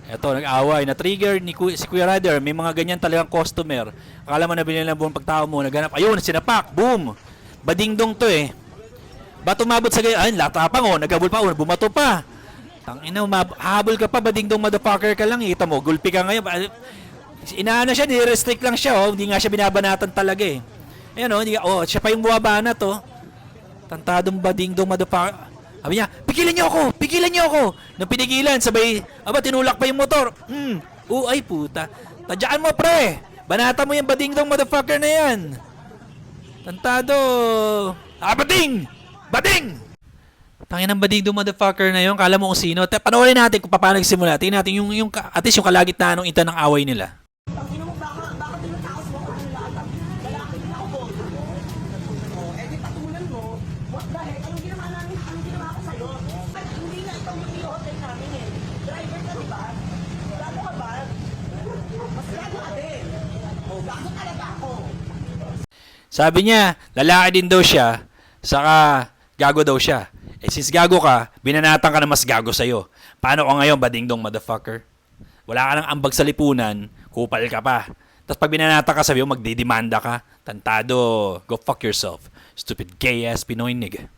Eto, nag-away. Na-trigger ni si Kuya Ryder. May mga ganyan talagang customer. Akala mo nabili ng buong pagtao mo. Naganap. Ayun, sinapak. Boom. Badingdong to eh. Ba't umabot sa ganyan? Ayun, latapang oh. Nagabol pa. Oh, bumato pa. Tangina, habol ka pa. Badingdong motherfucker ka lang. Kita mo, gulpi ka ngayon. Inaano siya, ni-restrict lang siya oh. Hindi nga siya binabanatan talaga eh. Ayun oh, siya pa yung buwabanat oh. Tantadong badingdong motherfucker. Sabi niya, pigilan niyo ako. Nung pinigilan, sabay, tinulak pa yung motor. Ay puta. Tadyaan mo pre. Banata mo yung badingdong motherfucker na yan. Tantado. Bading! Bading! Tangin ng badingdong motherfucker na yun. Kala mo kung sino. Panoorin natin kung paano nagsimula. Tingnan natin yung at least yung kalagitnaan ng ita ng away nila. Sabi niya, lalaki din daw siya, saka gago daw siya. Eh since gago ka, binanatan ka na mas gago sa'yo. Paano ka ngayon, badingdong motherfucker? Wala ka nang ambag sa lipunan, kupal ka pa. Tapos pag binanatan ka, sabi mo, magdidemanda ka. Tantado, go fuck yourself. Stupid gay ass Pinoy nigga.